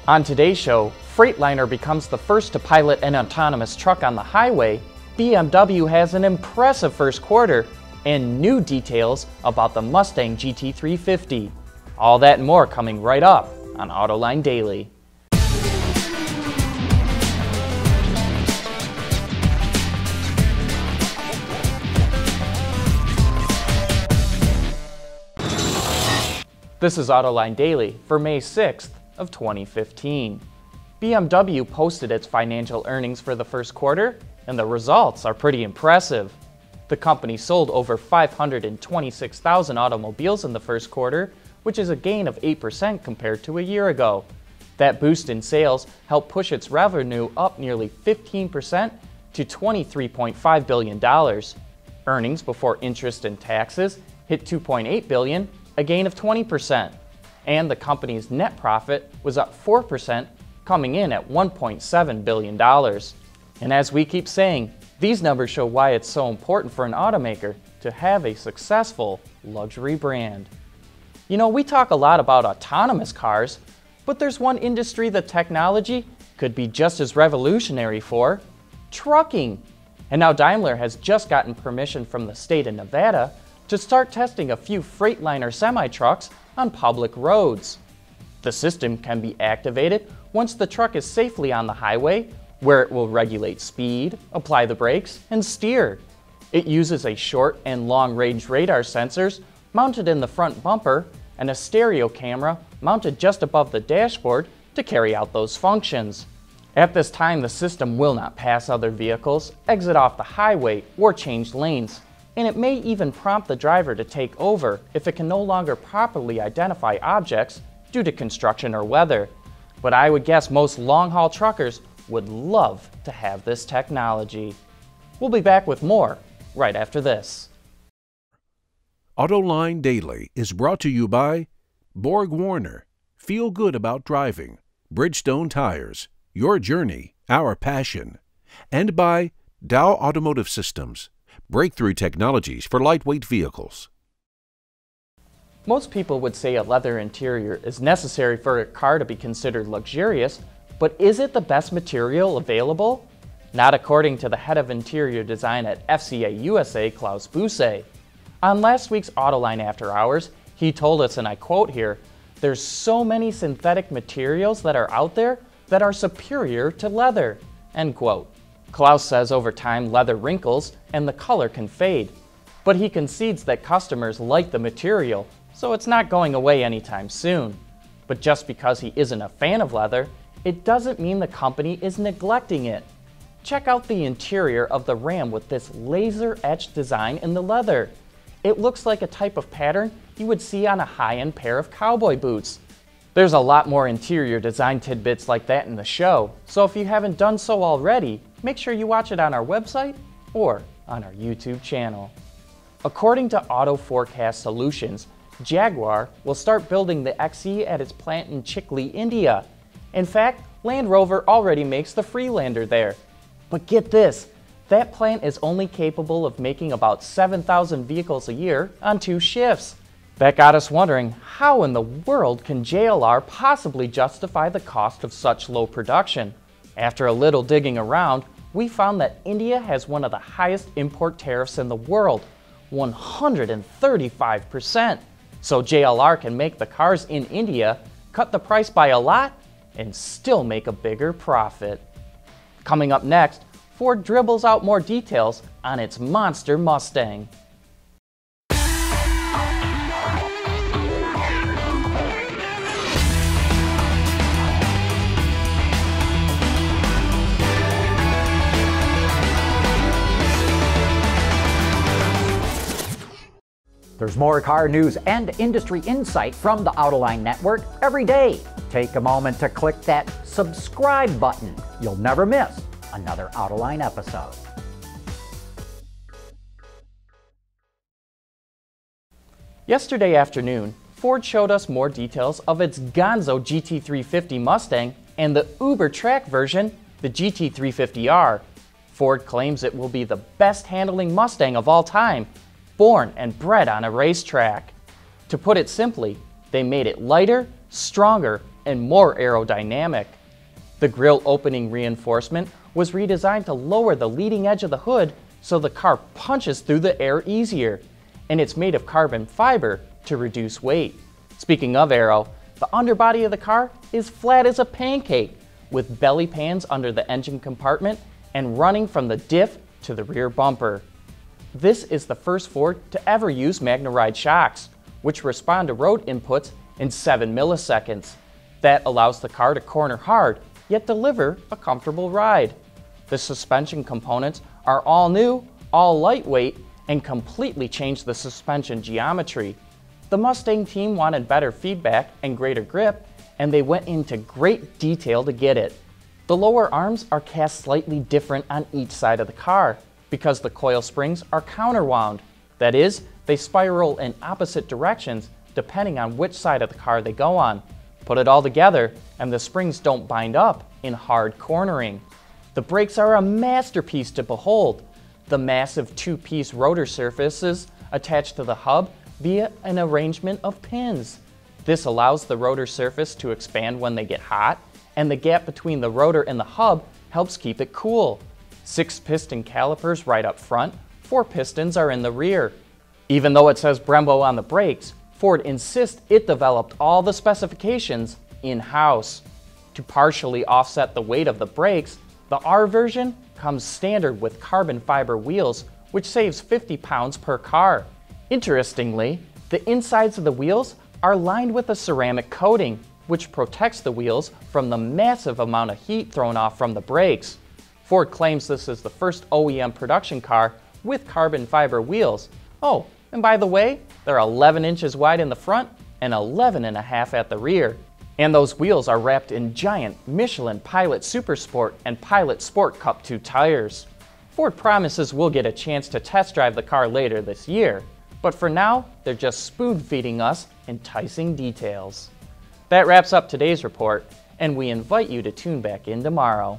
On today's show, Freightliner becomes the first to pilot an autonomous truck on the highway, BMW has an impressive first quarter, and new details about the Mustang GT350. All that and more coming right up on Autoline Daily. This is Autoline Daily for May 6th of 2015. BMW posted its financial earnings for the first quarter, and the results are pretty impressive. The company sold over 526,000 automobiles in the first quarter, which is a gain of 8% compared to a year ago. That boost in sales helped push its revenue up nearly 15% to $23.5 billion. Earnings before interest and taxes hit $2.8 billion, a gain of 20%. And the company's net profit was up 4%, coming in at $1.7 billion. And as we keep saying, these numbers show why it's so important for an automaker to have a successful luxury brand. You know, we talk a lot about autonomous cars, but there's one industry the technology could be just as revolutionary for: trucking. And now Daimler has just gotten permission from the state of Nevada to start testing a few Freightliner semi-trucks on public roads. The system can be activated once the truck is safely on the highway, where it will regulate speed, apply the brakes, and steer. It uses a short and long-range radar sensors mounted in the front bumper and a stereo camera mounted just above the dashboard to carry out those functions. At this time, the system will not pass other vehicles, exit off the highway, or change lanes. And it may even prompt the driver to take over if it can no longer properly identify objects due to construction or weather. But I would guess most long-haul truckers would love to have this technology. We'll be back with more right after this. Autoline Daily is brought to you by Borg Warner, Feel Good About Driving, Bridgestone Tires, Your Journey, Our Passion, and by Dow Automotive Systems, breakthrough technologies for lightweight vehicles. Most people would say a leather interior is necessary for a car to be considered luxurious, but is it the best material available? Not according to the head of interior design at FCA USA, Klaus Busse. On last week's Autoline After Hours, he told us, and I quote here, "There's so many synthetic materials that are out there that are superior to leather," end quote. Klaus says over time leather wrinkles and the color can fade, but he concedes that customers like the material, so it's not going away anytime soon. But just because he isn't a fan of leather, it doesn't mean the company is neglecting it. Check out the interior of the Ram with this laser-etched design in the leather. It looks like a type of pattern you would see on a high-end pair of cowboy boots. There's a lot more interior design tidbits like that in the show, so if you haven't done so already, make sure you watch it on our website or on our YouTube channel. According to Auto Forecast Solutions, Jaguar will start building the XE at its plant in Chickley, India. In fact, Land Rover already makes the Freelander there. But get this, that plant is only capable of making about 7,000 vehicles a year on 2 shifts. That got us wondering, how in the world can JLR possibly justify the cost of such low production? After a little digging around, we found that India has one of the highest import tariffs in the world, 135%. So JLR can make the cars in India, cut the price by a lot, and still make a bigger profit. Coming up next, Ford dribbles out more details on its monster Mustang. There's more car news and industry insight from the Autoline Network every day. Take a moment to click that subscribe button. You'll never miss another Autoline episode. Yesterday afternoon, Ford showed us more details of its Gonzo GT350 Mustang and the Uber track version, the GT350R. Ford claims it will be the best handling Mustang of all time, born and bred on a racetrack. To put it simply, they made it lighter, stronger, and more aerodynamic. The grille opening reinforcement was redesigned to lower the leading edge of the hood so the car punches through the air easier, and it's made of carbon fiber to reduce weight. Speaking of aero, the underbody of the car is flat as a pancake, with belly pans under the engine compartment and running from the diff to the rear bumper. This is the first Ford to ever use MagneRide shocks, which respond to road inputs in 7 milliseconds. That allows the car to corner hard, yet deliver a comfortable ride. The suspension components are all new, all lightweight, and completely change the suspension geometry. The Mustang team wanted better feedback and greater grip, and they went into great detail to get it. The lower arms are cast slightly different on each side of the car because the coil springs are counterwound. That is, they spiral in opposite directions depending on which side of the car they go on. Put it all together and the springs don't bind up in hard cornering. The brakes are a masterpiece to behold. The massive two-piece rotor surfaces attached to the hub via an arrangement of pins. This allows the rotor surface to expand when they get hot, and the gap between the rotor and the hub helps keep it cool. 6 piston calipers right up front, 4 pistons are in the rear. Even though it says Brembo on the brakes, Ford insists it developed all the specifications in-house. To partially offset the weight of the brakes, the R version comes standard with carbon fiber wheels, which saves 50 pounds per car. Interestingly, the insides of the wheels are lined with a ceramic coating, which protects the wheels from the massive amount of heat thrown off from the brakes. Ford claims this is the first OEM production car with carbon fiber wheels. Oh, and by the way, they're 11 inches wide in the front and 11.5 at the rear. And those wheels are wrapped in giant Michelin Pilot Super Sport and Pilot Sport Cup 2 tires. Ford promises we'll get a chance to test drive the car later this year, but for now, they're just spoon-feeding us enticing details. That wraps up today's report, and we invite you to tune back in tomorrow.